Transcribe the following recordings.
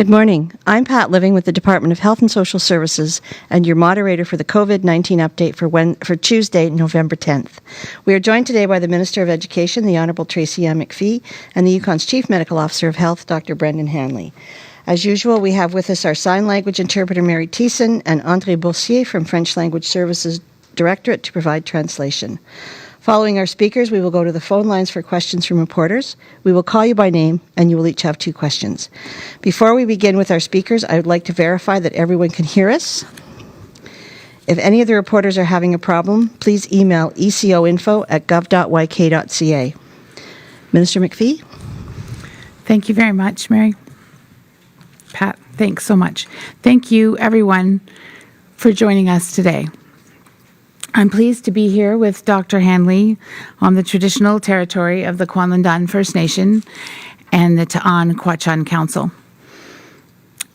Good morning. I'm Pat Living with the Department of Health and Social Services and your moderator for the COVID-19 update for Tuesday, November 10th. We are joined today by the Minister of Education, the Honourable Tracy-Anne McPhee, and the Yukon's Chief Medical Officer of Health, Dr. Brendan Hanley. As usual, we have with us our sign language interpreter, Mary Thiessen, and André Boursier from French Language Services Directorate to provide translation. Following our speakers, we will go to the phone lines for questions from reporters. We will call you by name, and you will each have 2 questions. Before we begin with our speakers, I would like to verify that everyone can hear us. If any of the reporters are having a problem, please email ecoinfo@gov.yk.ca. Minister McPhee? Thank you very much, Mary. Pat, thanks so much. Thank you, everyone, for joining us today. I'm pleased to be here with Dr. Hanley on the traditional territory of the Kwanlundan First Nation and the Ta'an Kwachan Council.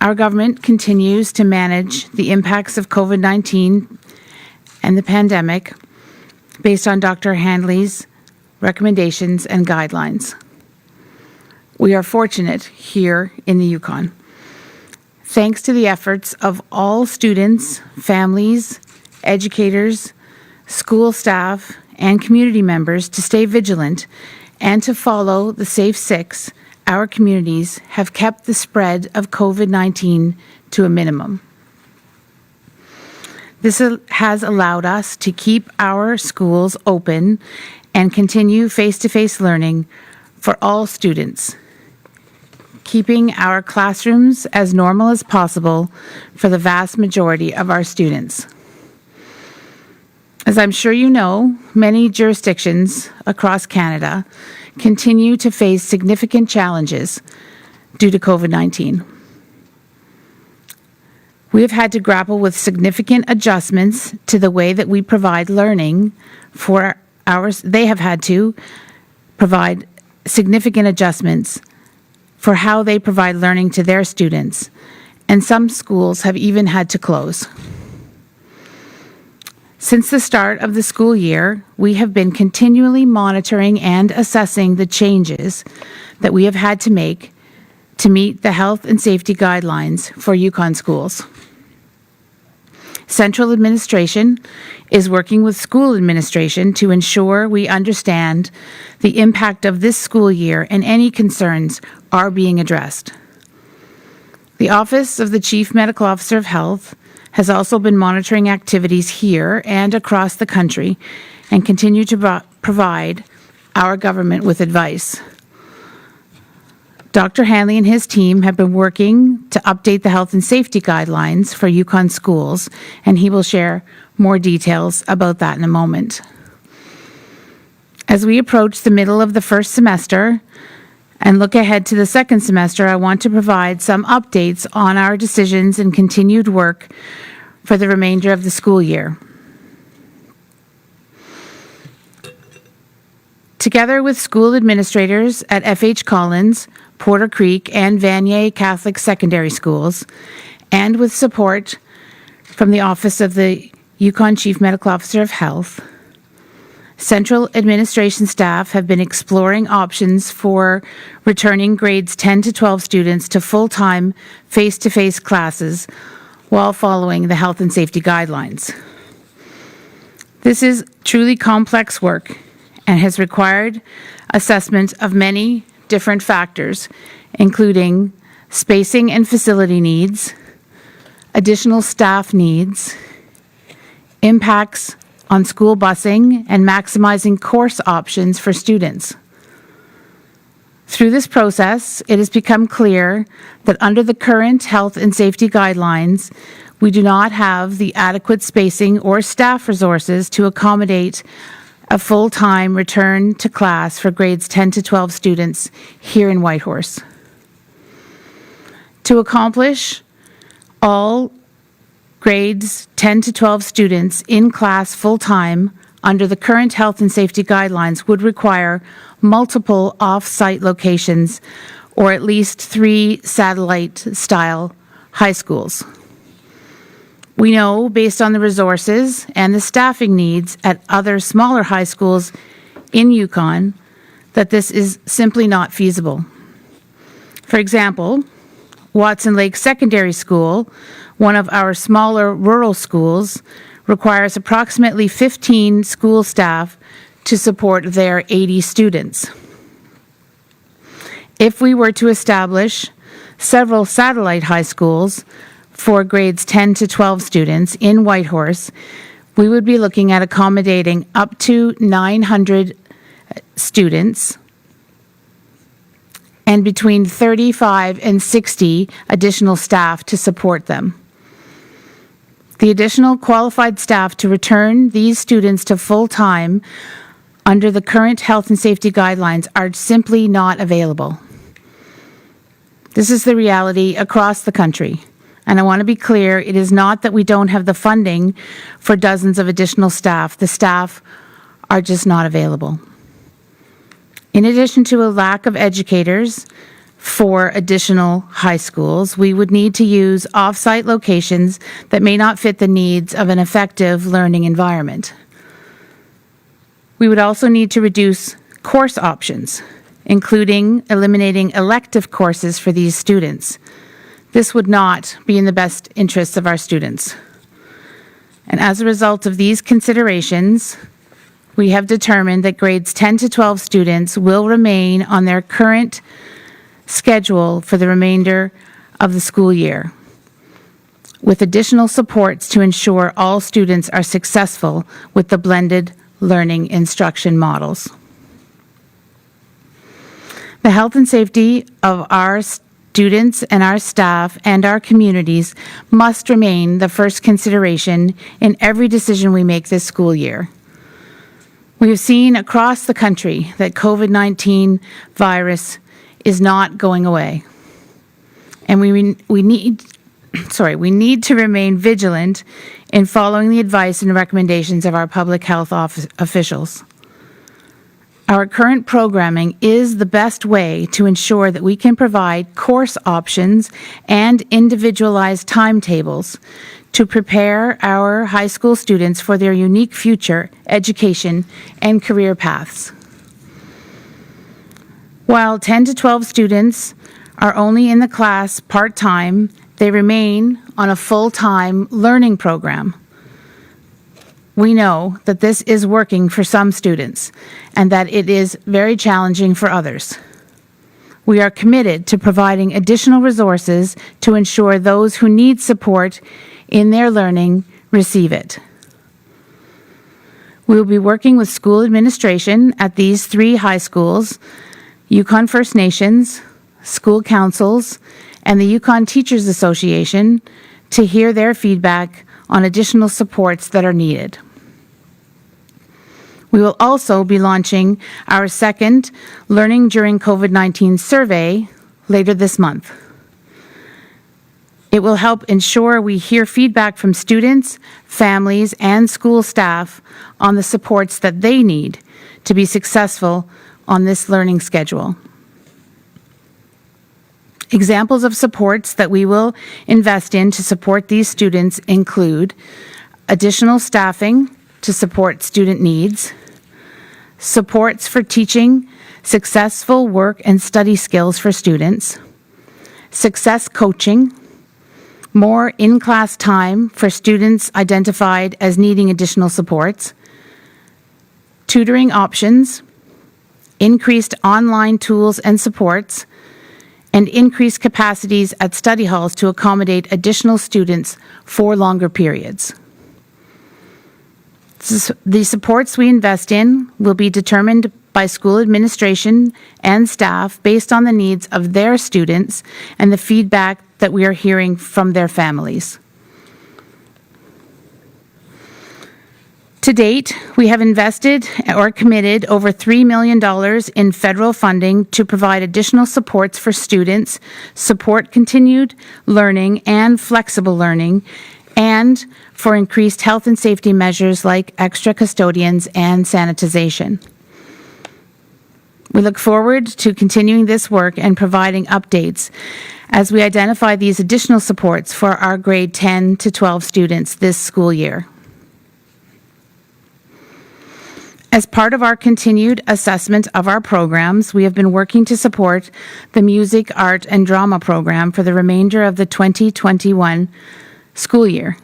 Our government continues to manage the impacts of COVID-19 and the pandemic based on Dr. Hanley's recommendations and guidelines. We are fortunate here in the Yukon. Thanks to the efforts of all students, families, educators, school staff, and community members to stay vigilant and to follow the Safe 6, our communities have kept the spread of COVID-19 to a minimum. This has allowed us to keep our schools open and continue face-to-face learning for all students, keeping our classrooms as normal as possible for the vast majority of our students. As I'm sure you know, many jurisdictions across Canada continue to face significant challenges due to COVID-19. We have had to grapple with significant adjustments to the way that we provide learning for ours. They have had to provide significant adjustments for how they provide learning to their students, and some schools have even had to close. Since the start of the school year, we have been continually monitoring and assessing the changes that we have had to make to meet the health and safety guidelines for Yukon schools. Central administration is working with school administration to ensure we understand the impact of this school year and any concerns are being addressed. The Office of the Chief Medical Officer of Health has also been monitoring activities here and across the country and continue to provide our government with advice. Dr. Hanley and his team have been working to update the health and safety guidelines for Yukon schools, and he will share more details about that in a moment. As we approach the middle of the first semester and look ahead to the second semester, I want to provide some updates on our decisions and continued work for the remainder of the school year. Together with school administrators at F.H. Collins, Porter Creek, and Vanier Catholic Secondary Schools, and with support from the Office of the Yukon Chief Medical Officer of Health, Central administration staff have been exploring options for returning grades 10 to 12 students to full-time face-to-face classes while following the health and safety guidelines. This is truly complex work and has required assessment of many different factors, including spacing and facility needs, additional staff needs, impacts on school busing, and maximizing course options for students. Through this process, it has become clear that under the current health and safety guidelines, we do not have the adequate spacing or staff resources to accommodate a full-time return to class for grades 10 to 12 students here in Whitehorse. To accomplish all grades 10 to 12 students in class full-time under the current health and safety guidelines would require multiple off-site locations or at least 3 satellite-style high schools. We know, based on the resources and the staffing needs at other smaller high schools in Yukon, that this is simply not feasible. For example, Watson Lake Secondary School, one of our smaller rural schools, requires approximately 15 school staff to support their 80 students. If we were to establish several satellite high schools for grades 10 to 12 students in Whitehorse, we would be looking at accommodating up to 900 students and between 35 and 60 additional staff to support them. The additional qualified staff to return these students to full-time under the current health and safety guidelines are simply not available. This is the reality across the country. And I want to be clear, it is not that we don't have the funding for dozens of additional staff. The staff are just not available. In addition to a lack of educators for additional high schools, we would need to use off-site locations that may not fit the needs of an effective learning environment. We would also need to reduce course options, including eliminating elective courses for these students. This would not be in the best interests of our students. And as a result of these considerations, we have determined that grades 10 to 12 students will remain on their current schedule for the remainder of the school year, with additional supports to ensure all students are successful with the blended learning instruction models. The health and safety of our students and our staff and our communities must remain the first consideration in every decision we make this school year. We have seen across the country that COVID-19 virus is not going away. And we need to remain vigilant in following the advice and recommendations of our public health officials. Our current programming is the best way to ensure that we can provide course options and individualized timetables to prepare our high school students for their unique future, education, and career paths. While 10 to 12 students are only in the class part-time, they remain on a full-time learning program. We know that this is working for some students and that it is very challenging for others. We are committed to providing additional resources to ensure those who need support in their learning receive it. We will be working with school administration at these 3 high schools, Yukon First Nations, school councils, and the Yukon Teachers Association to hear their feedback on additional supports that are needed. We will also be launching our second Learning During COVID-19 survey later this month. It will help ensure we hear feedback from students, families, and school staff on the supports that they need to be successful on this learning schedule. Examples of supports that we will invest in to support these students include additional staffing to support student needs, supports for teaching successful work and study skills for students, success coaching, more in-class time for students identified as needing additional supports, tutoring options, increased online tools and supports, and increased capacities at study halls to accommodate additional students for longer periods. The supports we invest in will be determined by school administration and staff based on the needs of their students and the feedback that we are hearing from their families. To date, we have invested or committed over $3 million in federal funding to provide additional supports for students, support continued learning and flexible learning, and for increased health and safety measures like extra custodians and sanitization. We look forward to continuing this work and providing updates as we identify these additional supports for our grade 10 to 12 students this school year. As part of our continued assessment of our programs, we have been working to support the music, art, and drama program for the remainder of the 2021 school year.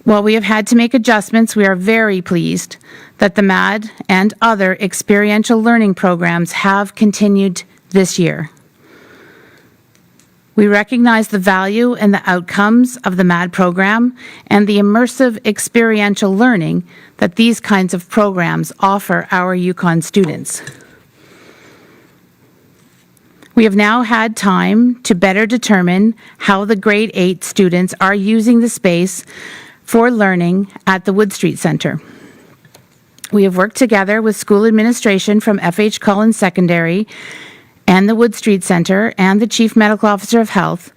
While we have had to make adjustments, we are very pleased that the MAD and other experiential learning programs have continued this year. We recognize the value and the outcomes of the MAD program and the immersive experiential learning that these kinds of programs offer our Yukon students. We have now had time to better determine how the grade 8 students are using the space for learning at the Wood Street Centre. We have worked together with school administration from F.H. Collins Secondary and the Wood Street Centre and the Chief Medical Officer of Health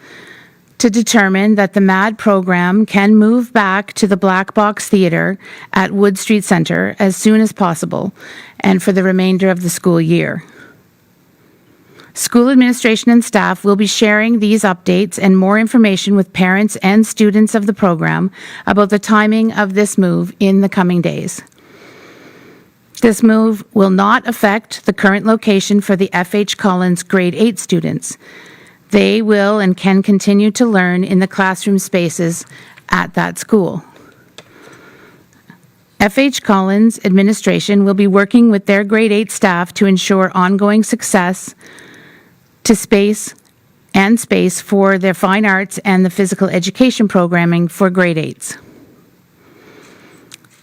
to determine that the MAD program can move back to the Black Box Theatre at Wood Street Centre as soon as possible and for the remainder of the school year. School administration and staff will be sharing these updates and more information with parents and students of the program about the timing of this move in the coming days. This move will not affect the current location for the F.H. Collins grade 8 students. They will and can continue to learn in the classroom spaces at that school. F.H. Collins administration will be working with their grade 8 staff to ensure ongoing success to space for their fine arts and the physical education programming for grade 8s.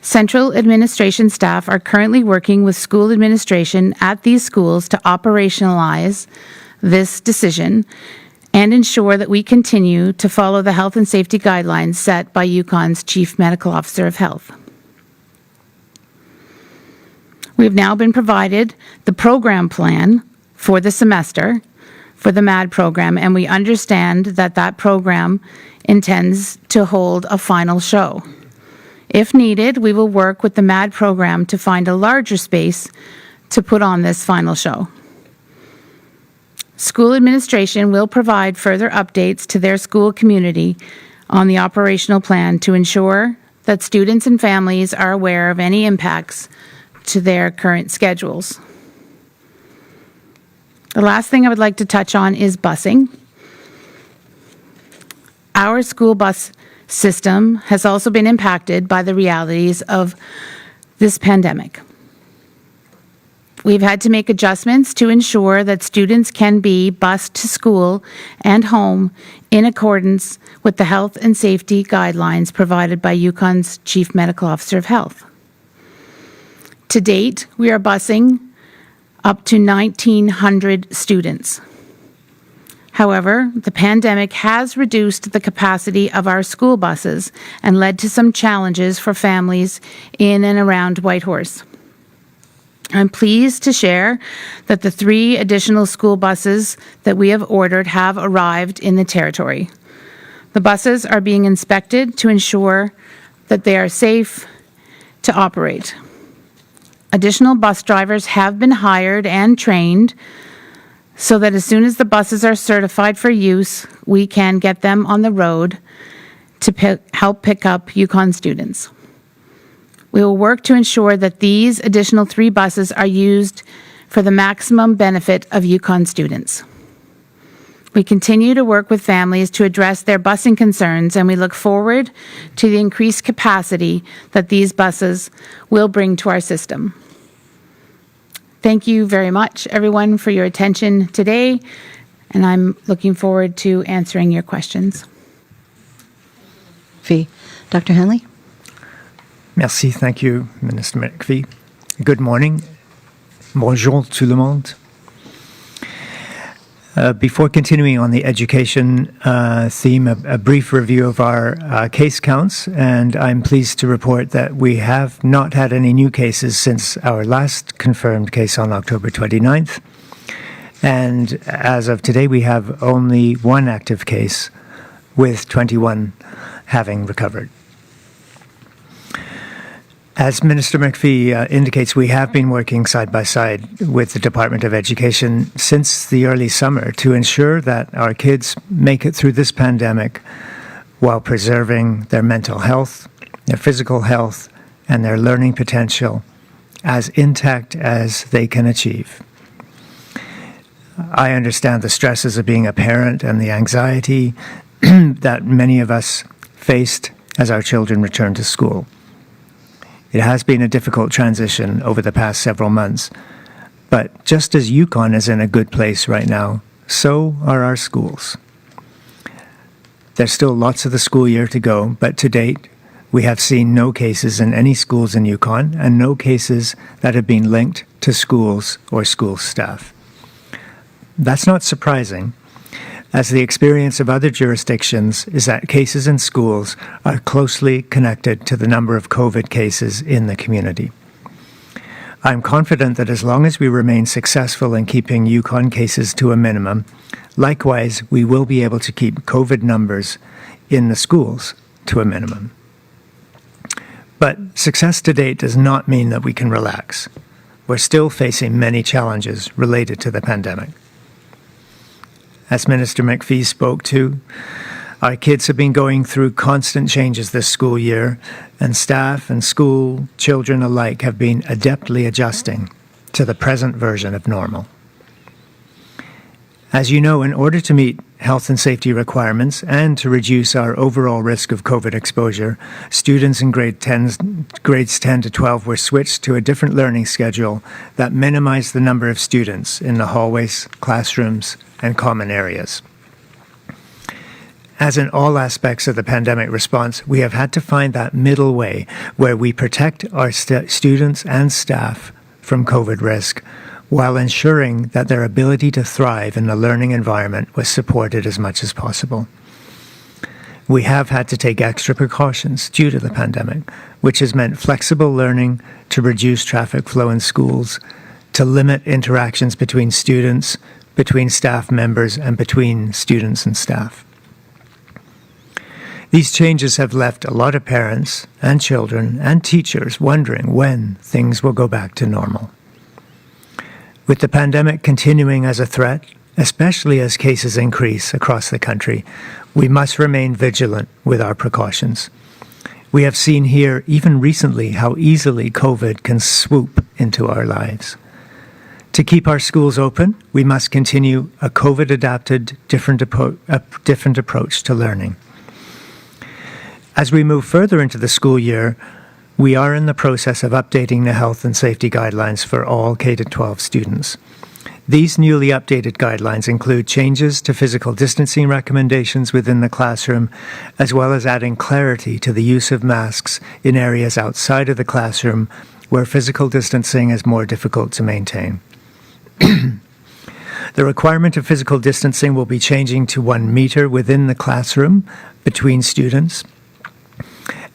Central administration staff are currently working with school administration at these schools to operationalize this decision and ensure that we continue to follow the health and safety guidelines set by Yukon's Chief Medical Officer of Health. We have now been provided the program plan for the semester for the MAD program, and we understand that that program intends to hold a final show. If needed, we will work with the MAD program to find a larger space to put on this final show. School administration will provide further updates to their school community on the operational plan to ensure that students and families are aware of any impacts to their current schedules. The last thing I would like to touch on is busing. Our school bus system has also been impacted by the realities of this pandemic. We've had to make adjustments to ensure that students can be bused to school and home in accordance with the health and safety guidelines provided by Yukon's Chief Medical Officer of Health. To date, we are busing up to 1,900 students. However, the pandemic has reduced the capacity of our school buses and led to some challenges for families in and around Whitehorse. I'm pleased to share that the 3 additional school buses that we have ordered have arrived in the territory. The buses are being inspected to ensure that they are safe to operate. Additional bus drivers have been hired and trained so that as soon as the buses are certified for use, we can get them on the road to help pick up Yukon students. We will work to ensure that these additional 3 buses are used for the maximum benefit of Yukon students. We continue to work with families to address their busing concerns, and we look forward to the increased capacity that these buses will bring to our system. Thank you very much, everyone, for your attention today, and I'm looking forward to answering your questions. Dr. Hanley? Merci, thank you, Minister McPhee. Good morning. Bonjour tout le monde. Before continuing on the education theme, a brief review of our case counts, and I'm pleased to report that we have not had any new cases since our last confirmed case on October 29th. And as of today, we have only 1 active case, with 21 having recovered. As Minister McPhee indicates, we have been working side by side with the Department of Education since the early summer to ensure that our kids make it through this pandemic while preserving their mental health, their physical health, and their learning potential as intact as they can achieve. I understand the stresses of being a parent and the anxiety that many of us faced as our children returned to school. It has been a difficult transition over the past several months, but just as Yukon is in a good place right now, so are our schools. There's still lots of the school year to go, but to date, we have seen no cases in any schools in Yukon and no cases that have been linked to schools or school staff. That's not surprising, as the experience of other jurisdictions is that cases in schools are closely connected to the number of COVID cases in the community. I'm confident that as long as we remain successful in keeping Yukon cases to a minimum, likewise, we will be able to keep COVID numbers in the schools to a minimum. But success to date does not mean that we can relax. We're still facing many challenges related to the pandemic. As Minister McPhee spoke to, our kids have been going through constant changes this school year, and staff and school children alike have been adeptly adjusting to the present version of normal. As you know, in order to meet health and safety requirements and to reduce our overall risk of COVID exposure, students in grades 10 to 12 were switched to a different learning schedule that minimized the number of students in the hallways, classrooms, and common areas. As in all aspects of the pandemic response, we have had to find that middle way where we protect our students and staff from COVID risk while ensuring that their ability to thrive in the learning environment was supported as much as possible. We have had to take extra precautions due to the pandemic, which has meant flexible learning to reduce traffic flow in schools, to limit interactions between students, between staff members, and between students and staff. These changes have left a lot of parents and children and teachers wondering when things will go back to normal. With the pandemic continuing as a threat, especially as cases increase across the country, we must remain vigilant with our precautions. We have seen here, even recently, how easily COVID can swoop into our lives. To keep our schools open, we must continue a COVID-adapted, different approach to learning. As we move further into the school year, we are in the process of updating the health and safety guidelines for all K-12 students. These newly updated guidelines include changes to physical distancing recommendations within the classroom, as well as adding clarity to the use of masks in areas outside of the classroom where physical distancing is more difficult to maintain. The requirement of physical distancing will be changing to 1 meter within the classroom between students.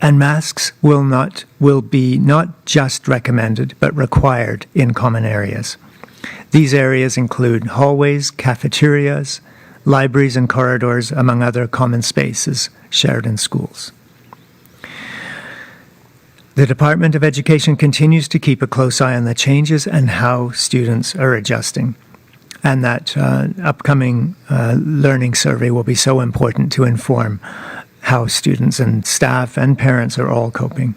And masks will be not just recommended, but required in common areas. These areas include hallways, cafeterias, libraries and corridors, among other common spaces shared in schools. The Department of Education continues to keep a close eye on the changes and how students are adjusting. And that upcoming learning survey will be so important to inform how students and staff and parents are all coping.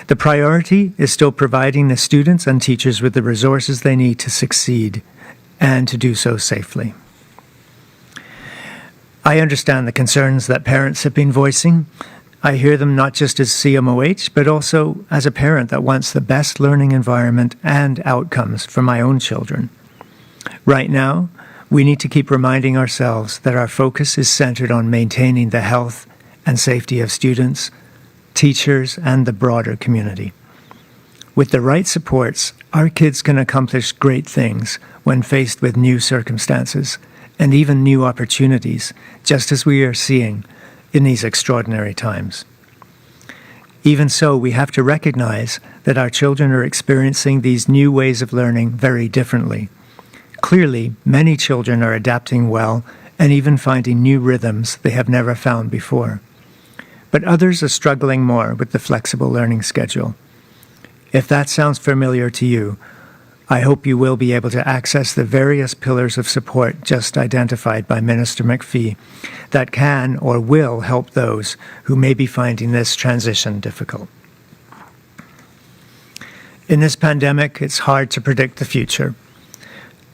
The priority is still providing the students and teachers with the resources they need to succeed and to do so safely. I understand the concerns that parents have been voicing. I hear them not just as CMOH, but also as a parent that wants the best learning environment and outcomes for my own children. Right now, we need to keep reminding ourselves that our focus is centered on maintaining the health and safety of students, teachers, and the broader community. With the right supports, our kids can accomplish great things when faced with new circumstances and even new opportunities, just as we are seeing in these extraordinary times. Even so, we have to recognize that our children are experiencing these new ways of learning very differently. Clearly, many children are adapting well and even finding new rhythms they have never found before. But others are struggling more with the flexible learning schedule. If that sounds familiar to you, I hope you will be able to access the various pillars of support just identified by Minister McPhee that can or will help those who may be finding this transition difficult. In this pandemic, it's hard to predict the future.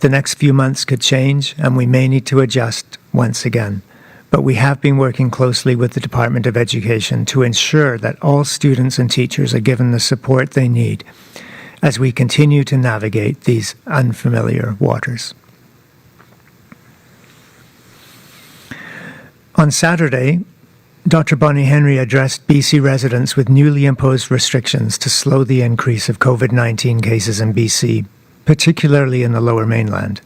The next few months could change, and we may need to adjust once again. But we have been working closely with the Department of Education to ensure that all students and teachers are given the support they need as we continue to navigate these unfamiliar waters. On Saturday, Dr. Bonnie Henry addressed BC residents with newly imposed restrictions to slow the increase of COVID-19 cases in BC, particularly in the Lower Mainland.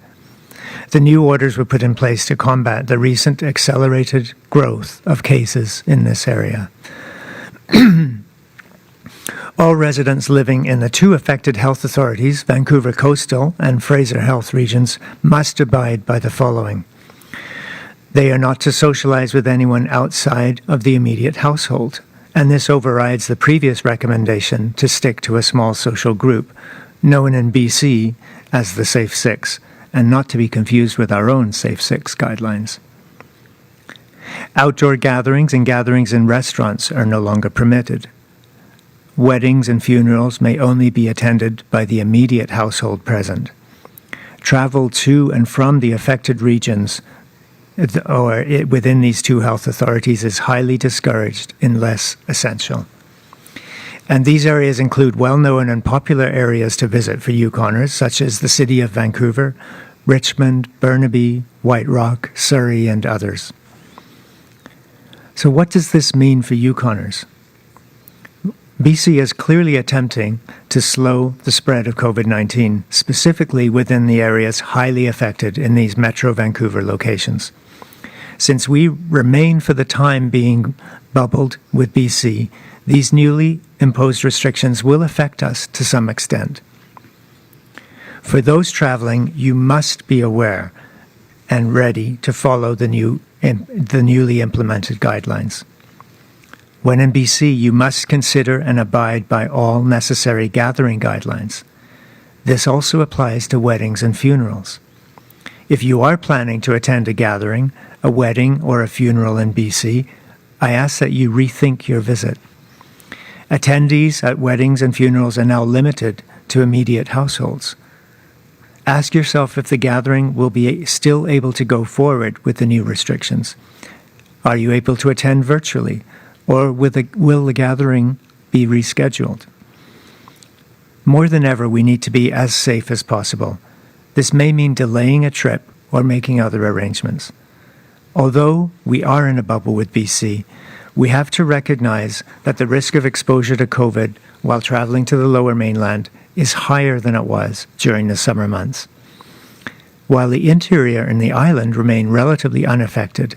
The new orders were put in place to combat the recent accelerated growth of cases in this area. All residents living in the two affected health authorities, Vancouver Coastal and Fraser Health Regions, must abide by the following. They are not to socialize with anyone outside of the immediate household, and this overrides the previous recommendation to stick to a small social group, known in BC as the Safe Six, and not to be confused with our own Safe Six guidelines. Outdoor gatherings and gatherings in restaurants are no longer permitted. Weddings and funerals may only be attended by the immediate household present. Travel to and from the affected regions or within these two health authorities is highly discouraged unless essential. And these areas include well-known and popular areas to visit for Yukoners, such as the city of Vancouver, Richmond, Burnaby, White Rock, Surrey, and others. So what does this mean for Yukoners? BC is clearly attempting to slow the spread of COVID-19, specifically within the areas highly affected in these Metro Vancouver locations. Since we remain for the time being bubbled with BC, these newly imposed restrictions will affect us to some extent. For those traveling, you must be aware and ready to follow the newly implemented guidelines. When in BC, you must consider and abide by all necessary gathering guidelines. This also applies to weddings and funerals. If you are planning to attend a gathering, a wedding, or a funeral in BC, I ask that you rethink your visit. Attendees at weddings and funerals are now limited to immediate households. Ask yourself if the gathering will be still able to go forward with the new restrictions. Are you able to attend virtually, or will the gathering be rescheduled? More than ever, we need to be as safe as possible. This may mean delaying a trip or making other arrangements. Although we are in a bubble with BC, we have to recognize that the risk of exposure to COVID while traveling to the Lower Mainland is higher than it was during the summer months. While the interior and the island remain relatively unaffected,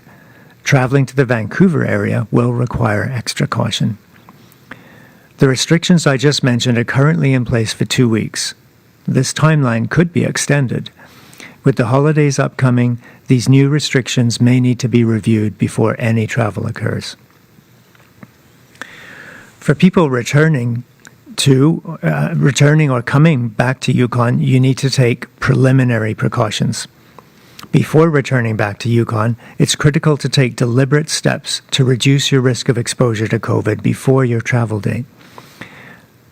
traveling to the Vancouver area will require extra caution. The restrictions I just mentioned are currently in place for 2 weeks. This timeline could be extended. With the holidays upcoming, these new restrictions may need to be reviewed before any travel occurs. For people returning or coming back to Yukon, you need to take preliminary precautions. Before returning back to Yukon, it's critical to take deliberate steps to reduce your risk of exposure to COVID before your travel date.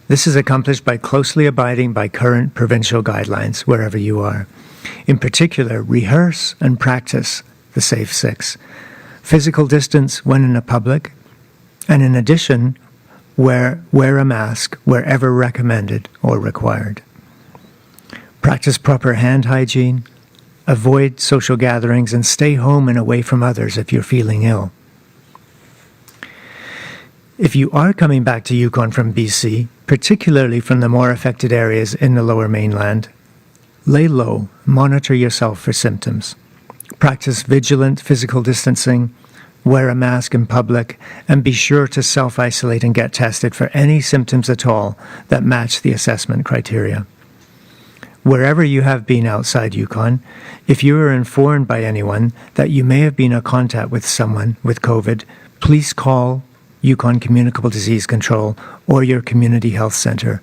This is accomplished by closely abiding by current provincial guidelines wherever you are. In particular, rehearse and practice the Safe Six. Physical distance when in a public, and in addition, wear a mask wherever recommended or required. Practice proper hand hygiene, avoid social gatherings, and stay home and away from others if you're feeling ill. If you are coming back to Yukon from BC, particularly from the more affected areas in the Lower Mainland, lay low, monitor yourself for symptoms. Practice vigilant physical distancing, wear a mask in public, and be sure to self-isolate and get tested for any symptoms at all that match the assessment criteria. Wherever you have been outside Yukon, if you are informed by anyone that you may have been in contact with someone with COVID, please call Yukon Communicable Disease Control or your community health centre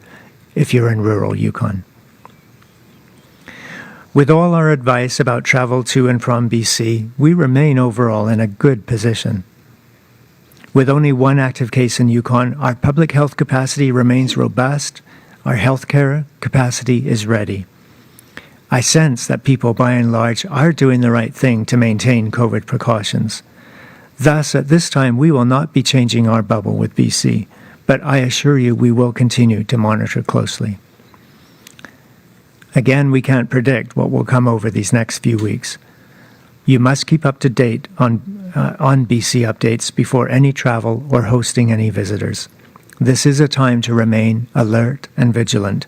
if you're in rural Yukon. With all our advice about travel to and from BC, we remain overall in a good position. With only one active case in Yukon, our public health capacity remains robust, our healthcare capacity is ready. I sense that people, by and large, are doing the right thing to maintain COVID precautions. Thus, at this time, we will not be changing our bubble with BC, but I assure you we will continue to monitor closely. Again, we can't predict what will come over these next few weeks. You must keep up to date on BC updates before any travel or hosting any visitors. This is a time to remain alert and vigilant.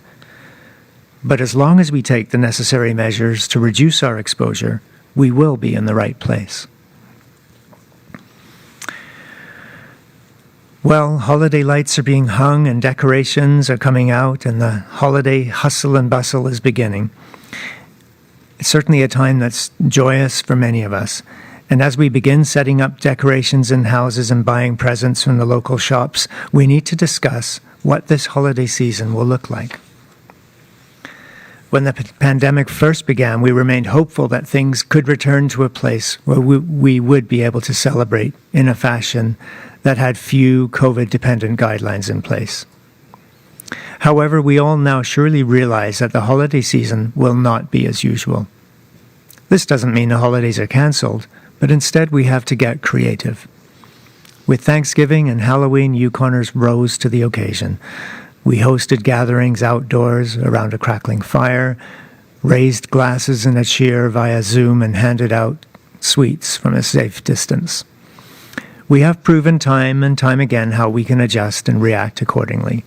But as long as we take the necessary measures to reduce our exposure, we will be in the right place. Well, holiday lights are being hung and decorations are coming out and the holiday hustle and bustle is beginning. It's certainly a time that's joyous for many of us. And as we begin setting up decorations in houses and buying presents from the local shops, we need to discuss what this holiday season will look like. When the pandemic first began, we remained hopeful that things could return to a place where we would be able to celebrate in a fashion that had few COVID-dependent guidelines in place. However, we all now surely realize that the holiday season will not be as usual. This doesn't mean the holidays are cancelled, but instead we have to get creative. With Thanksgiving and Halloween, Yukoners rose to the occasion. We hosted gatherings outdoors around a crackling fire, raised glasses in a cheer via Zoom, and handed out sweets from a safe distance. We have proven time and time again how we can adjust and react accordingly.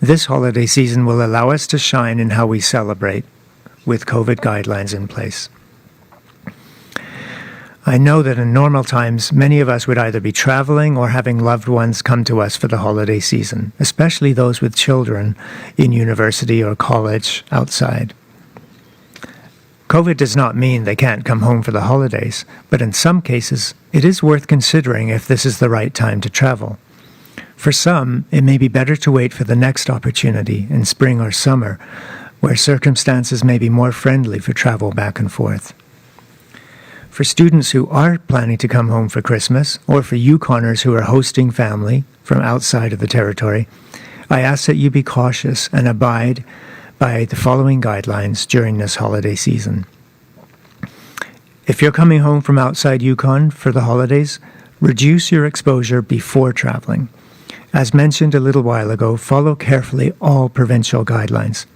This holiday season will allow us to shine in how we celebrate with COVID guidelines in place. I know that in normal times, many of us would either be traveling or having loved ones come to us for the holiday season, especially those with children in university or college outside. COVID does not mean they can't come home for the holidays, but in some cases, it is worth considering if this is the right time to travel. For some, it may be better to wait for the next opportunity in spring or summer, where circumstances may be more friendly for travel back and forth. For students who are planning to come home for Christmas, or for Yukoners who are hosting family from outside of the territory, I ask that you be cautious and abide by the following guidelines during this holiday season. If you're coming home from outside Yukon for the holidays, reduce your exposure before traveling. As mentioned a little while ago, follow carefully all provincial guidelines.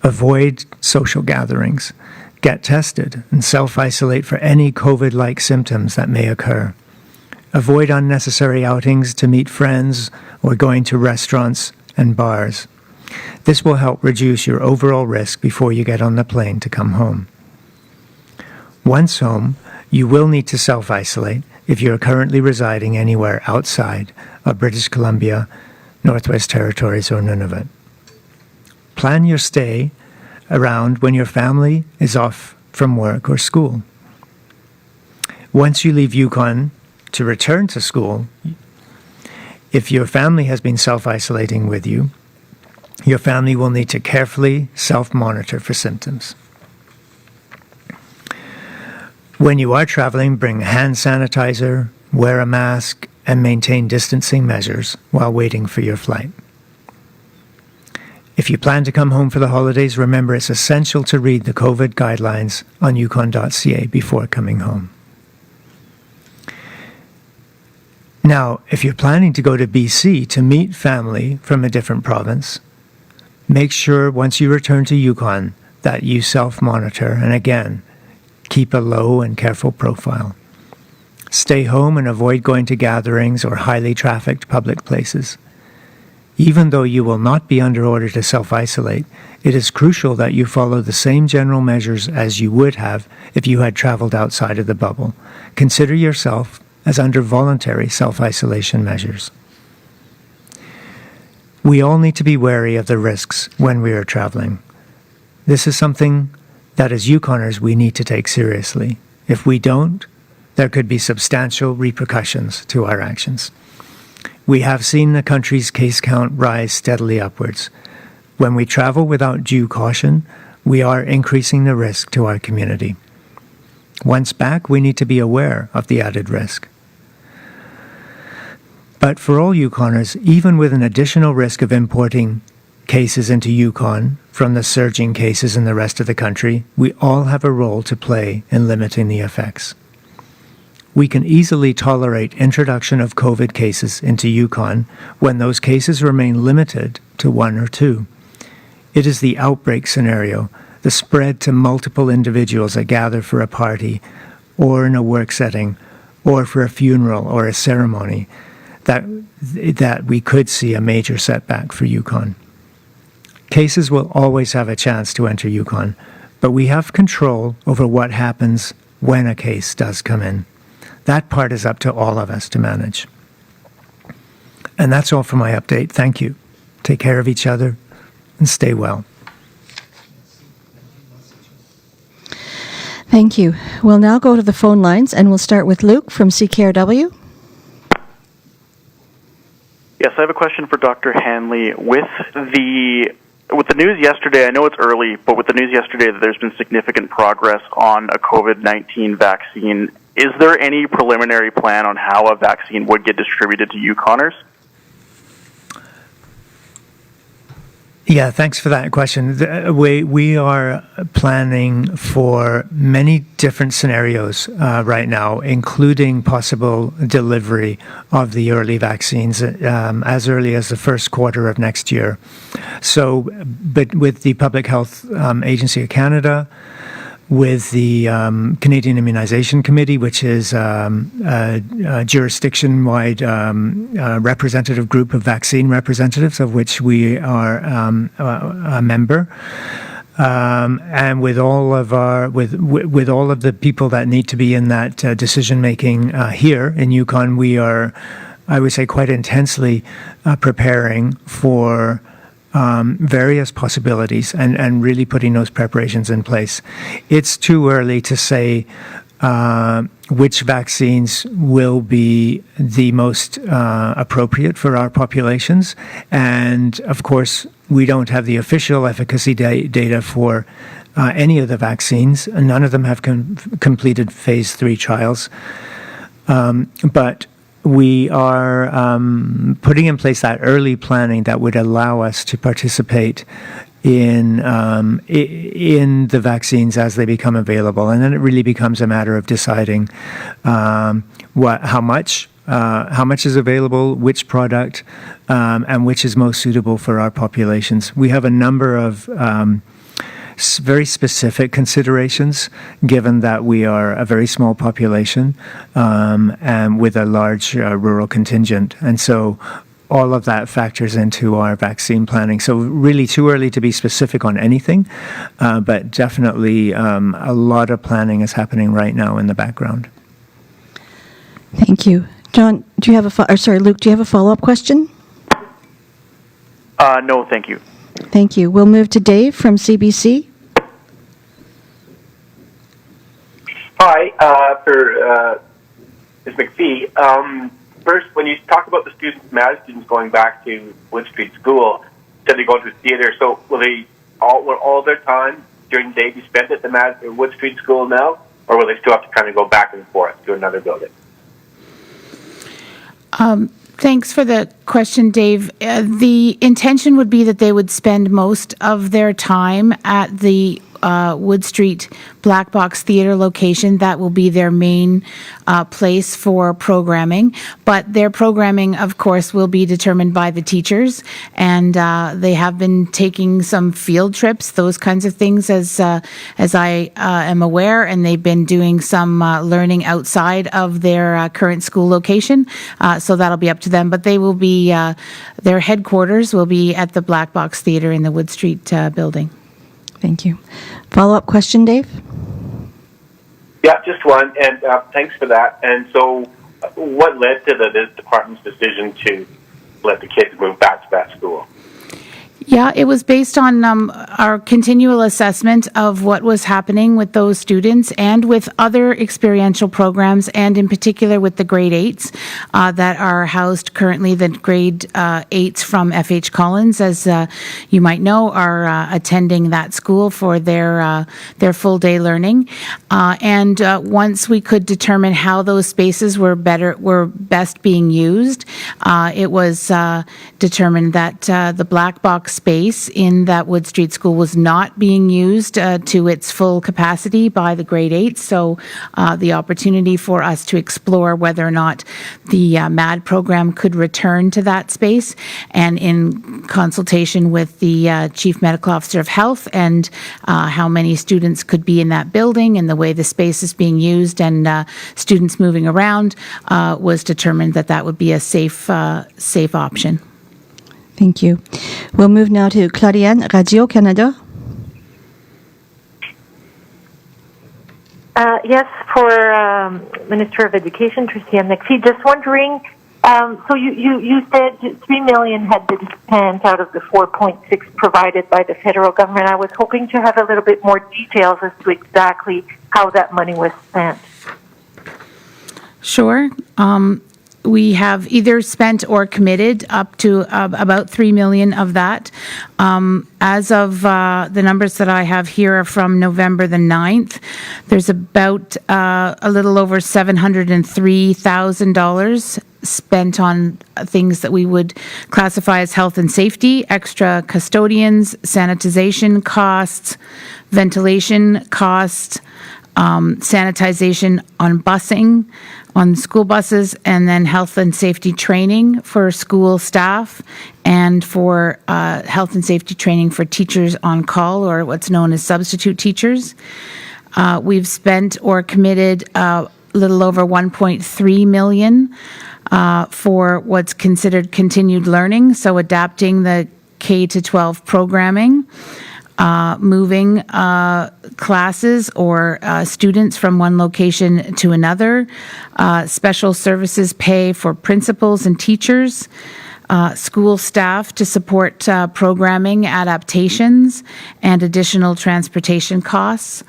Avoid social gatherings. Get tested and self-isolate for any COVID-like symptoms that may occur. Avoid unnecessary outings to meet friends or going to restaurants and bars. This will help reduce your overall risk before you get on the plane to come home. Once home, you will need to self-isolate if you are currently residing anywhere outside of British Columbia, Northwest Territories, or Nunavut. Plan your stay around when your family is off from work or school. Once you leave Yukon to return to school, if your family has been self-isolating with you, your family will need to carefully self-monitor for symptoms. When you are traveling, bring hand sanitizer, wear a mask, and maintain distancing measures while waiting for your flight. If you plan to come home for the holidays, remember it's essential to read the COVID guidelines on yukon.ca before coming home. Now, if you're planning to go to BC to meet family from a different province, make sure once you return to Yukon that you self-monitor and again, keep a low and careful profile. Stay home and avoid going to gatherings or highly trafficked public places. Even though you will not be under order to self-isolate, it is crucial that you follow the same general measures as you would have if you had traveled outside of the bubble. Consider yourself as under voluntary self-isolation measures. We all need to be wary of the risks when we are traveling. This is something that as Yukoners we need to take seriously. If we don't, there could be substantial repercussions to our actions. We have seen the country's case count rise steadily upwards. When we travel without due caution, we are increasing the risk to our community. Once back, we need to be aware of the added risk. But for all Yukoners, even with an additional risk of importing cases into Yukon from the surging cases in the rest of the country, we all have a role to play in limiting the effects. We can easily tolerate introduction of COVID cases into Yukon when those cases remain limited to 1 or 2. It is the outbreak scenario, the spread to multiple individuals that gather for a party or in a work setting or for a funeral or a ceremony that we could see a major setback for Yukon. Cases will always have a chance to enter Yukon, but we have control over what happens when a case does come in. That part is up to all of us to manage. And that's all for my update. Thank you. Take care of each other and stay well. Thank you. We'll now go to the phone lines, and we'll start with Luke from CKRW. Yes, I have a question for Dr. Hanley. With the news yesterday, I know it's early, but with the news yesterday that there's been significant progress on a COVID-19 vaccine, is there any preliminary plan on how a vaccine would get distributed to Yukoners? Yeah, thanks for that question. We are planning for many different scenarios right now, including possible delivery of the early vaccines as early as the first quarter of next year. So, but with the Public Health Agency of Canada, with the Canadian Immunization Committee, which is a jurisdiction-wide representative group of vaccine representatives, of which we are a member, and with all of our with all of the people that need to be in that decision making here in Yukon, we are, I would say, quite intensely preparing for various possibilities and really putting those preparations in place. It's too early to say which vaccines will be the most appropriate for our populations. And of course, we don't have the official efficacy data for any of the vaccines. None of them have completed phase 3 trials. But we are putting in place that early planning that would allow us to participate in the vaccines as they become available, and then it really becomes a matter of deciding how much is available, which product, and which is most suitable for our populations. We have a number of very specific considerations, given that we are a very small population and with a large rural contingent. And so all of that factors into our vaccine planning. So really too early to be specific on anything, but definitely a lot of planning is happening right now in the background. Thank you. John, do you have Luke, do you have a follow-up question? No, thank you. Thank you. We'll move to Dave from CBC. Hi, for Ms. McPhee. First, when you talk about the MAD students going back to Wood Street School, said they go to theater. So will all their time during the day be spent at the Wood Street School now, or will they still have to kind of go back and forth to another building? Thanks for the question, Dave. The intention would be that they would spend most of their time at the Wood Street Black Box Theatre location. That will be their main place for programming. But their programming, of course, will be determined by the teachers. And they have been taking some field trips, those kinds of things, as I am aware. And they've been doing some learning outside of their current school location. So that'll be up to them. But they will be, their headquarters will be at the Black Box Theatre in the Wood Street building. Thank you. Follow-up question, Dave? Yeah, just one, and thanks for that. And so what led to the department's decision to let the kids move back to that school? Yeah, it was based on our continual assessment of what was happening with those students and with other experiential programs, and in particular with the grade 8s that are housed currently. The grade 8s from FH Collins, as you might know, are attending that school for their full day learning. And once we could determine how those spaces were best being used, it was determined that the black box space in that Wood Street School was not being used to its full capacity by the grade 8. So the opportunity for us to explore whether or not the MAD program could return to that space, and in consultation with the Chief Medical Officer of Health and how many students could be in that building and the way the space is being used and students moving around, was determined that that would be a safe option. Thank you. We'll move now to Claudiane, Radio-Canada. Yes, for Minister of Education, Tracy-Anne McPhee, just wondering, so you said $3 million had been spent out of the $4.6 provided by the federal government. I was hoping to have a little bit more details as to exactly how that money was spent. Sure. We have either spent or committed up to about $3 million of that. As of the numbers that I have here are from November the 9th. There's about a little over $703,000 spent on things that we would classify as health and safety, extra custodians, sanitization costs, ventilation costs, sanitization on busing, on school buses, and then health and safety training for school staff, and for health and safety training for teachers on call, or what's known as substitute teachers. We've spent or committed a little over $1.3 million for what's considered continued learning, so adapting the K-12 programming, moving classes or students from one location to another, special services pay for principals and teachers, school staff to support programming adaptations, and additional transportation costs.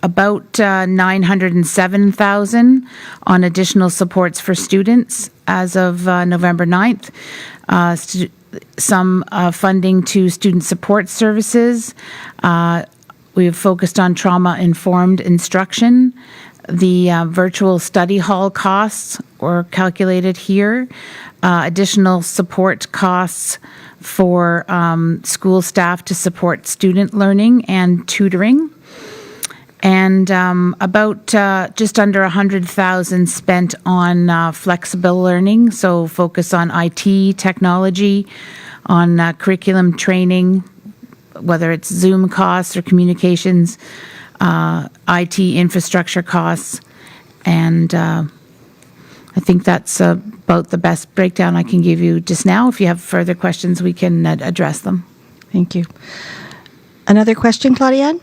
About $907,000 on additional supports for students as of November 9th. Some funding to student support services. We've focused on trauma-informed instruction. The virtual study hall costs were calculated here. Additional support costs for school staff to support student learning and tutoring. And about just under $100,000 spent on flexible learning, so focus on IT, technology, on curriculum training, whether it's Zoom costs or communications, IT infrastructure costs, and I think that's about the best breakdown I can give you just now. If you have further questions, we can address them. Thank you. Another question, Claudiane?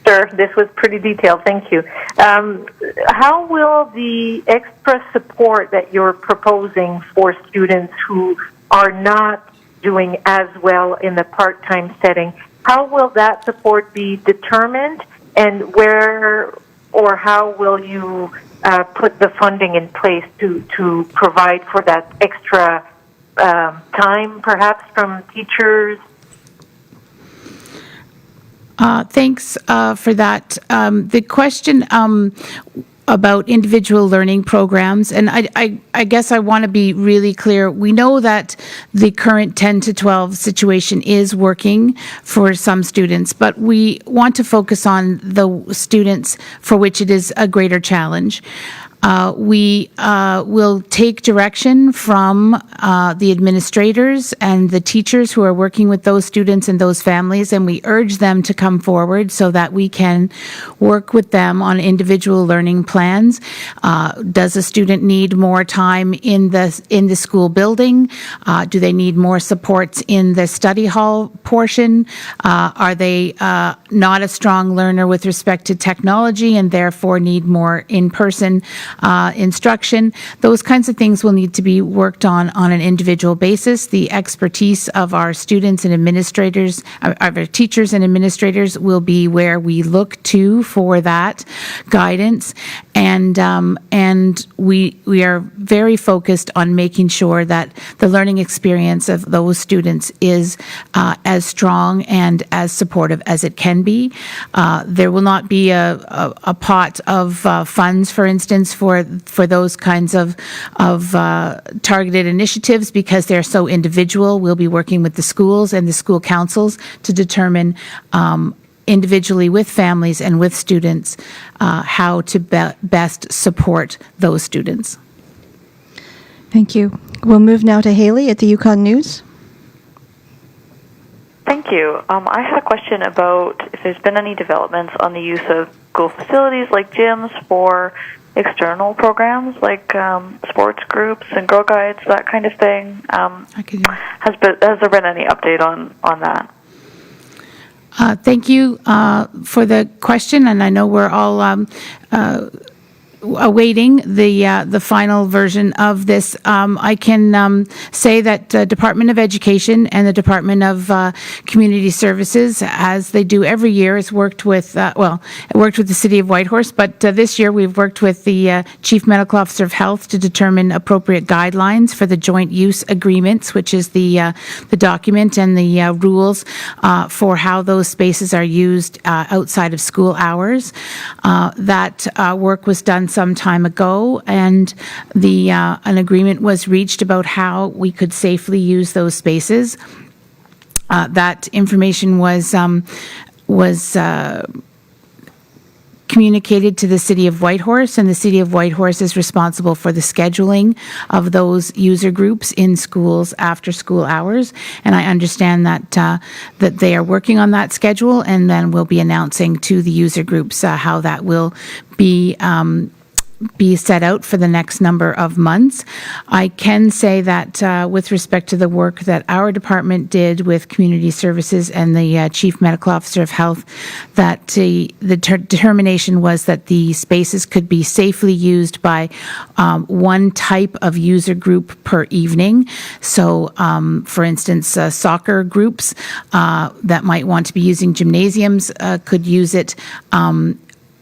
Sure, this was pretty detailed. Thank you. How will the extra support that you're proposing for students who are not doing as well in the part-time setting, how will that support be determined, and where or how will you put the funding in place to provide for that extra time, perhaps from teachers? Thanks for that. The question about individual learning programs, and I guess I want to be really clear. We know that the current 10 to 12 situation is working for some students, but we want to focus on the students for which it is a greater challenge. We will take direction from the administrators and the teachers who are working with those students and those families, and we urge them to come forward so that we can work with them on individual learning plans. Does a student need more time in the school building? Do they need more supports in the study hall portion? Are they not a strong learner with respect to technology and therefore need more in-person instruction. Those kinds of things will need to be worked on an individual basis. The expertise of our students and administrators, of our teachers and administrators, will be where we look to for that guidance. And we are very focused on making sure that the learning experience of those students is as strong and as supportive as it can be. There will not be a pot of funds, for instance, for those kinds of targeted initiatives because they're so individual. We'll be working with the schools and the school councils to determine individually with families and with students how to best support those students. Thank you. We'll move now to Haley at the Yukon News. Thank you. I had a question about if there's been any developments on the use of school facilities like gyms for external programs like sports groups and Girl Guides, that kind of thing. Has there been any update on that? Thank you for the question, and I know we're all awaiting the final version of this. I can say that the Department of Education and the Department of Community Services, as they do every year, has worked with, it worked with the City of Whitehorse, but this year we've worked with the Chief Medical Officer of Health to determine appropriate guidelines for the joint use agreements, which is the document and the rules for how those spaces are used outside of school hours. That work was done some time ago, and an agreement was reached about how we could safely use those spaces. That information was communicated to the City of Whitehorse, and the City of Whitehorse is responsible for the scheduling of those user groups in schools after school hours. And I understand that that they are working on that schedule, and then we'll be announcing to the user groups how that will be set out for the next number of months. I can say that with respect to the work that our department did with Community Services and the Chief Medical Officer of Health, that the determination was that the spaces could be safely used by one type of user group per evening. So, for instance, soccer groups that might want to be using gymnasiums could use it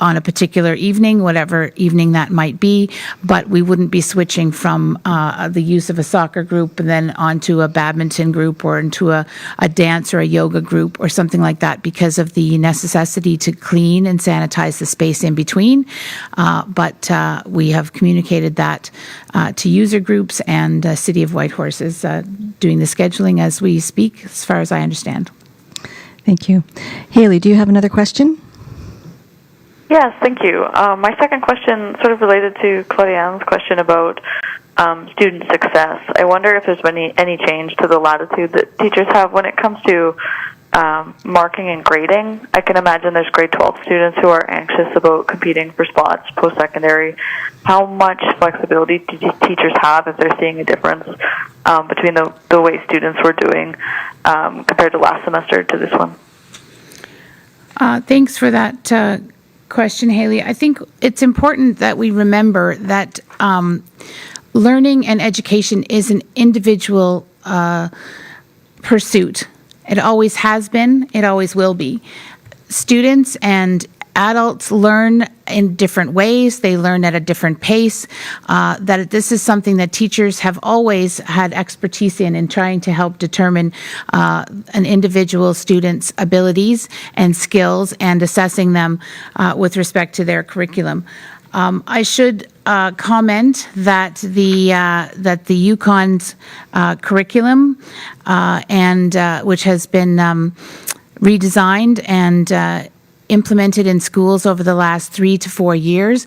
on a particular evening, whatever evening that might be, but we wouldn't be switching from the use of a soccer group and then onto a badminton group or into a dance or a yoga group or something like that because of the necessity to clean and sanitize the space in between. But we have communicated that to user groups, and City of Whitehorse is doing the scheduling as we speak, as far as I understand. Thank you. Haley, do you have another question? Yes, thank you. My second question, sort of related to Claudiane's question about student success. I wonder if there's been any change to the latitude that teachers have when it comes to marking and grading. I can imagine there's grade 12 students who are anxious about competing for spots post-secondary. How much flexibility do teachers have if they're seeing a difference between the way students were doing compared to last semester to this one? Thanks for that question, Haley. I think it's important that we remember that learning and education is an individual pursuit. It always has been, it always will be. Students and adults learn in different ways. They learn at a different pace. That this is something that teachers have always had expertise in trying to help determine an individual student's abilities and skills and assessing them with respect to their curriculum. I should comment that the Yukon's curriculum and which has been redesigned and implemented in schools over the last 3 to 4 years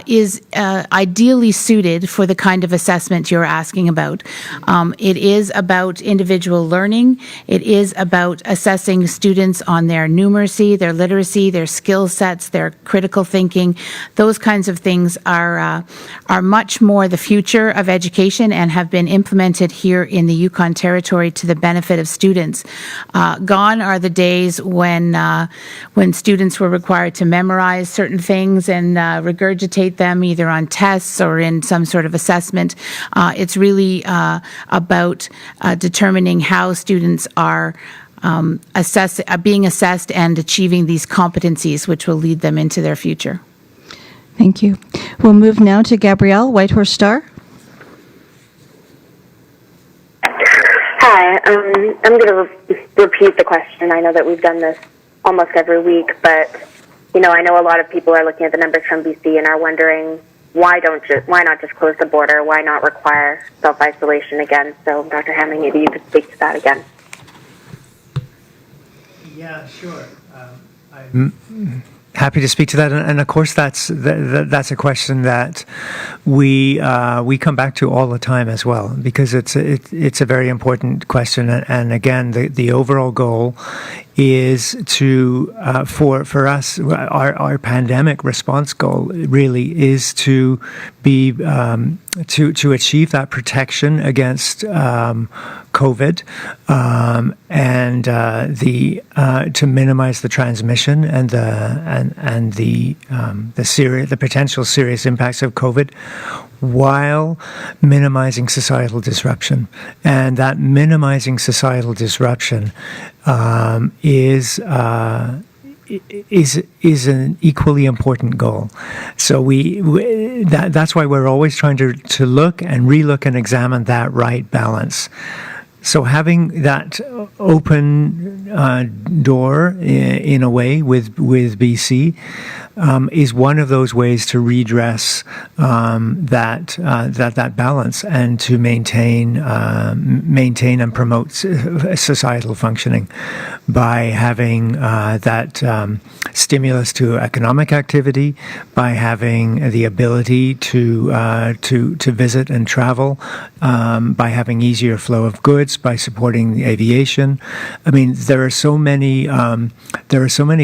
is ideally suited for the kind of assessment you're asking about. It is about individual learning. It is about assessing students on their numeracy, their literacy, their skill sets, their critical thinking. Those kinds of things are much more the future of education and have been implemented here in the Yukon Territory to the benefit of students. Gone are the days when students students were required to memorize certain things and regurgitate them either on tests or in some sort of assessment. It's really about determining how students are being assessed and achieving these competencies, which will lead them into their future. Thank you. We'll move now to Gabrielle, Whitehorse Star. Hi, I'm going to repeat the question. I know that we've done this almost every week, but I know a lot of people are looking at the numbers from BC and are wondering why not just close the border? Why not require self-isolation again? So, Dr. Hanley, maybe you could speak to that again. Yeah, sure. I'm happy to speak to that, and of course, that's a question that we come back to all the time as well, because it's a very important question, and again, the overall goal is to for us, our pandemic response goal really is to be to achieve that protection against COVID and to minimize the transmission and the potential serious impacts of COVID, while minimizing societal disruption. And that minimizing societal disruption is an equally important goal. So that's why we're always trying to look and relook and examine that right balance. So having that open door in a way with BC is one of those ways to redress that balance and to maintain and promote societal functioning by having that stimulus to economic activity, by having the ability to visit and travel, by having easier flow of goods, by supporting the aviation. I mean, there are so many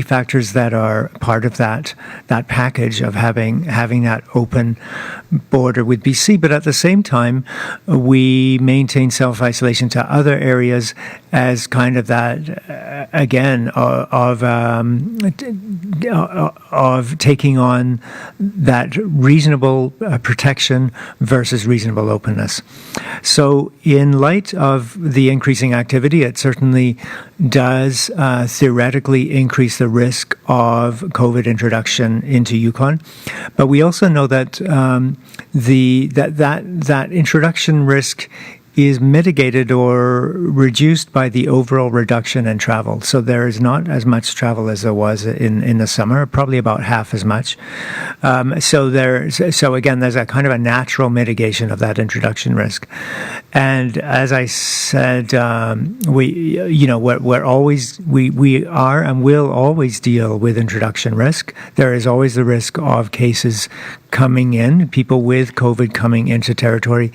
factors that are part of that package of having that open border with BC, but at the same time, we maintain self-isolation to other areas as kind of that again of taking on that reasonable protection versus reasonable openness. So, in light of the increasing activity, it certainly does theoretically increase the risk of COVID introduction into Yukon, but we also know that that introduction risk is mitigated or reduced by the overall reduction in travel. So there is not as much travel as there was in the summer, probably about half as much. So again, there's a kind of a natural mitigation of that introduction risk. And as I said, we are and will always deal with introduction risk. There is always the risk of cases coming in, people with COVID coming into territory,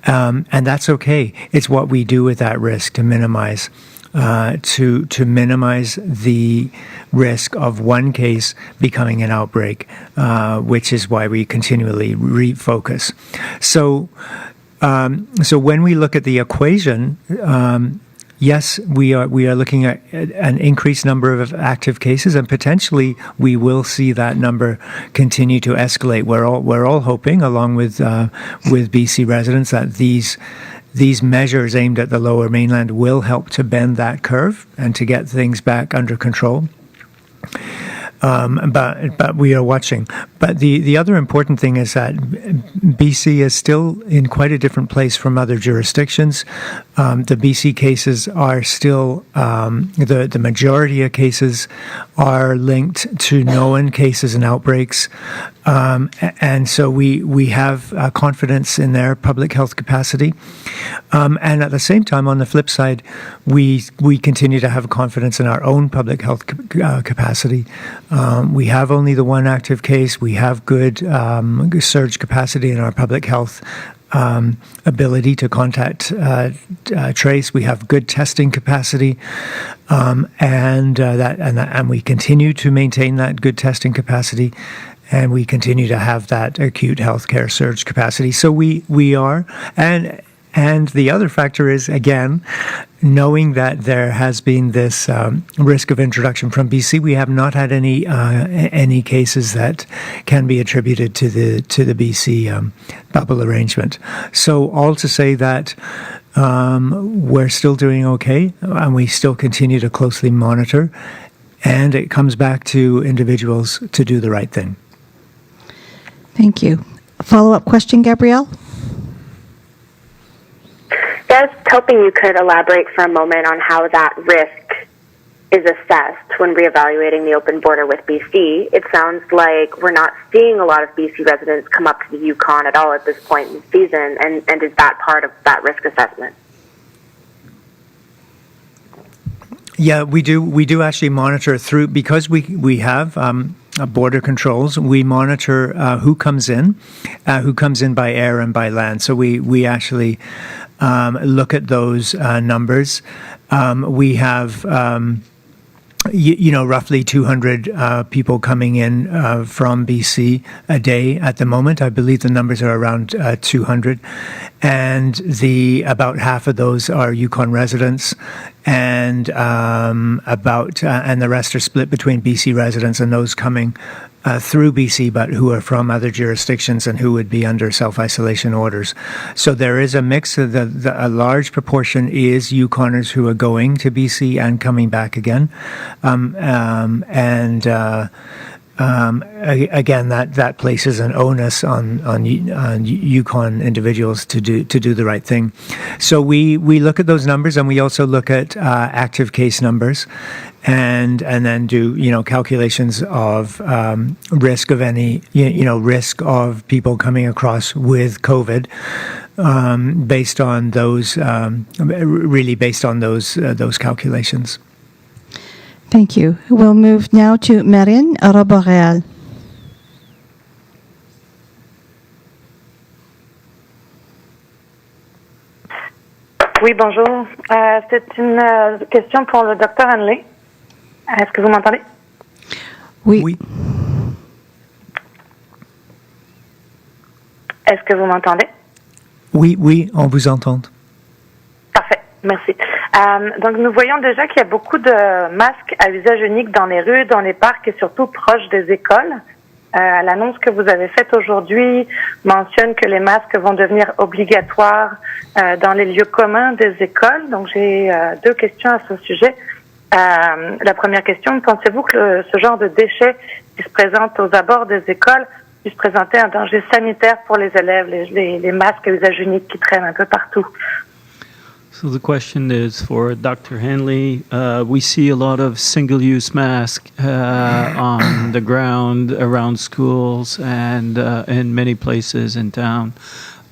and that's okay. It's what we do with that risk to minimize minimize the risk of one case becoming an outbreak, which is why we continually refocus. So when we look at the equation, yes, we are looking at an increased number of active cases, and potentially we will see that number continue to escalate. We're all hoping, along with BC residents, that these measures aimed at the Lower Mainland will help to bend that curve and to get things back under control. But we are watching. But the other important thing is that BC is still in quite a different place from other jurisdictions. The BC cases are still, the majority of cases are linked to known cases and outbreaks. And so we have confidence in their public health capacity. And at the same time, on the flip side, we continue to have confidence in our own public health capacity. We have only the one active case. We have good surge capacity in our public health ability to contact trace. We have good testing capacity, and we continue to maintain that good testing capacity. And we continue to have that acute healthcare surge capacity. So we are, and And the other factor is, again, knowing that there has been this risk of introduction from BC, we have not had any cases that can be attributed to the BC bubble arrangement. So all to say that we're still doing okay, and we still continue to closely monitor. And it comes back to individuals to do the right thing. Thank you. A follow-up question, Gabrielle? I was hoping you could elaborate for a moment on how that risk is assessed when reevaluating the open border with BC. It sounds like we're not seeing a lot of BC residents come up to the Yukon at all at this point in the season, and is that part of that risk assessment? Yeah, we do. We do actually monitor through, because we have border controls. We monitor who comes in by air and by land. So we actually look at those numbers. We have roughly 200 people coming in from BC a day at the moment. I believe the numbers are around 200, and about half of those are Yukon residents, and and the rest are split between BC residents and those coming through BC, but who are from other jurisdictions and who would be under self-isolation orders. So there is a mix. A large proportion is Yukoners who are going to BC and coming back again. Again, that places an onus on Yukon individuals to do the right thing. So we look at those numbers, and we also look at active case numbers, and then do calculations of risk of any risk of people coming across with COVID, based on those those calculations. Thank you. We'll move now to Marine Roboreal. Oui, bonjour. C'est une question pour le Dr Hanley. Est-ce que vous m'entendez? Oui. Est-ce que vous m'entendez? Oui, on vous entend. Parfait, merci. Donc, nous voyons déjà qu'il y a beaucoup de masques à usage unique dans les rues, dans les parcs et surtout proches des écoles. L'annonce que vous avez faite aujourd'hui mentionne que les masques vont devenir obligatoires dans les lieux communs des écoles. Donc, j'ai deux questions à ce sujet. La première question, pensez-vous que ce genre de déchets qui se présentent aux abords des écoles puisse présenter un danger sanitaire pour les élèves, les masques à usage unique qui traînent un peu partout? So the question is for Dr. Hanley. We see a lot of single-use masks on the ground around schools and in many places in town.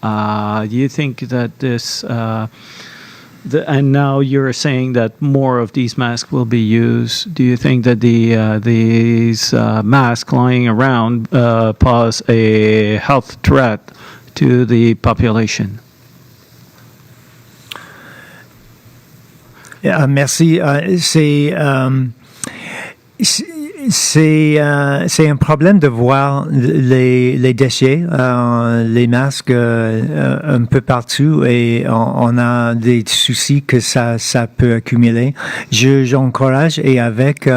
Do you think that this, and now you're saying that more of these masks will be used, do you think that these masks lying around pose a health threat to the population? Merci. C'est un problème de voir les déchets, les masques un peu partout, et on a des soucis que ça peut accumuler. J'encourage, et avec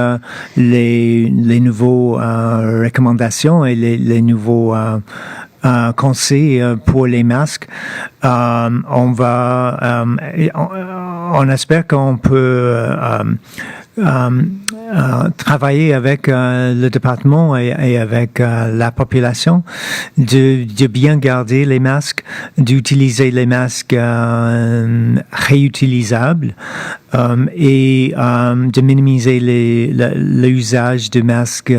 les nouveaux recommandations et les nouveaux conseils pour les masques, on espère qu'on peut travailler avec le département et avec la population de bien garder les masques, d'utiliser les masques réutilisables, et de minimiser l'usage de masques,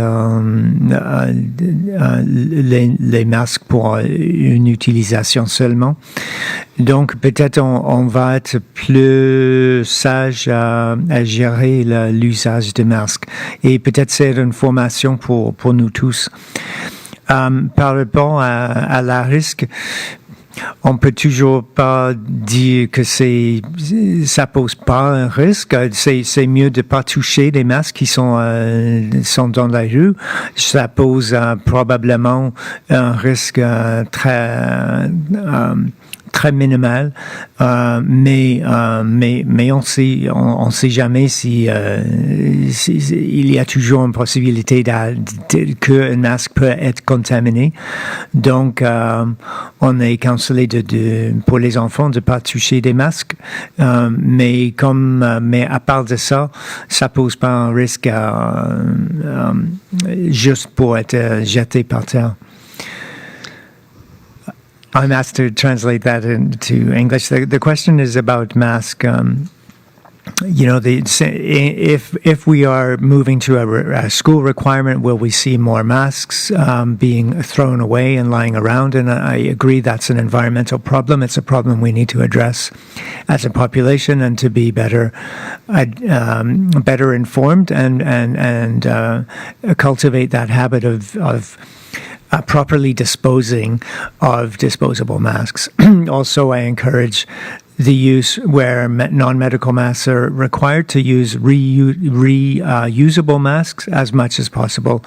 les masques pour une utilisation seulement. Donc peut-être on va être plus sage à gérer l'usage de masques, et peut-être c'est une formation pour nous tous. Par rapport à la risque, on peut toujours pas dire que ça pose pas un risque. C'est mieux de pas toucher les masques qui sont dans la rue. Ça très minimal, mais on sait jamais si il y a toujours une possibilité qu'un masque peut être contaminé. Donc, on est conseillé pour les enfants de pas toucher des masques, mais à part de ça, ça pose pas un risque juste pour être jeté par terre. I'm asked to translate that into English. The question is about mask. If we are moving to a school requirement, will we see more masks being thrown away and lying around? And I agree that's an environmental problem. It's a problem we need to address as a population and to be better informed and cultivate that habit of properly disposing of disposable masks. Also, I encourage the use where non-medical masks are required to use reusable masks as much as possible,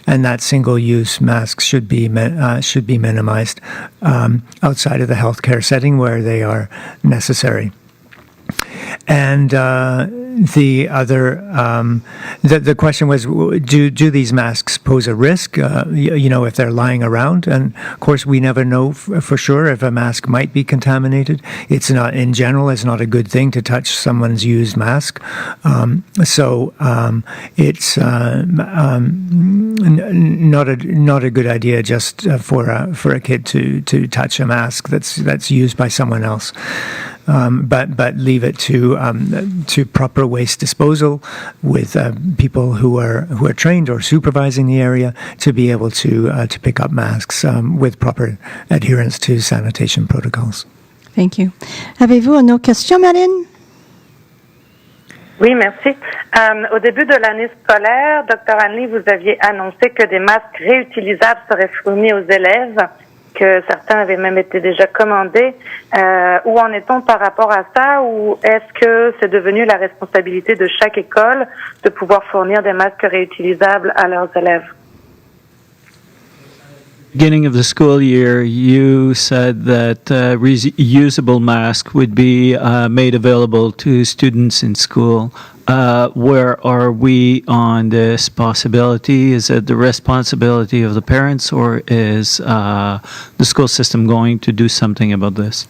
and that single-use masks should be minimized outside of the healthcare setting where they are necessary. And the question was, do these masks pose a risk, if they're lying around? And of course, we never know for sure if a mask might be contaminated. It's not, in general, it's not a good thing to touch someone's used mask. So it's not a good idea just for a kid to touch a mask that's used by someone else. But leave it to proper waste disposal with people who are trained or supervising the area to be able to pick up masks with proper adherence to sanitation protocols. Thank you. Avez-vous une autre question, Marine? Oui, merci. Au début de l'année scolaire, Dr. Hanley, vous aviez annoncé que des masques réutilisables seraient fournis aux élèves, que certains avaient même été déjà commandés. Où en est-on par rapport à ça, ou est-ce que c'est devenu la responsabilité de chaque école de pouvoir fournir des masques réutilisables à leurs élèves? Beginning of the school year, you said that reusable masks would be made available to students in school. Where are we on this possibility? Is it the responsibility of the parents, or is the school system going to do something about this?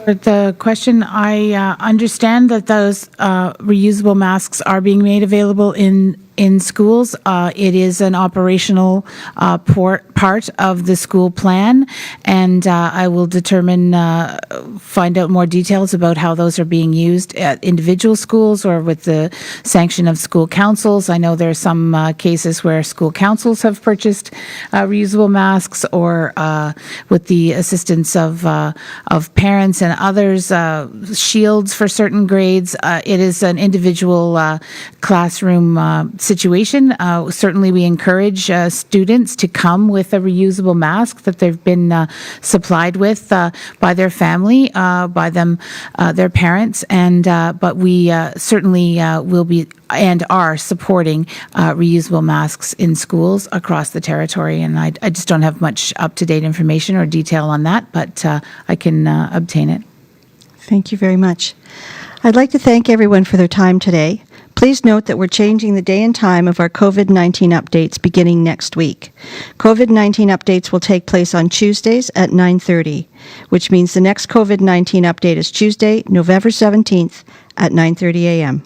The question, I understand that those reusable masks are being made available in schools. It is an operational part of the school plan, and I will find out more details about how those are being used at individual schools or with the sanction of school councils. I know there are some cases where school councils have purchased reusable masks, or with the assistance of parents and others, shields for certain grades. It is an individual classroom situation. Certainly, we encourage students to come with a reusable mask that they've been supplied with by their family, by their parents, but we certainly will be and are supporting reusable masks in schools across the territory. And I just don't have much up-to-date information or detail on that, but I can obtain it. Thank you very much. I'd like to thank everyone for their time today. Please note that we're changing the day and time of our COVID-19 updates beginning next week. COVID-19 updates will take place on Tuesdays at 9:30, which means the next COVID-19 update is Tuesday, November 17th at 9:30 a.m.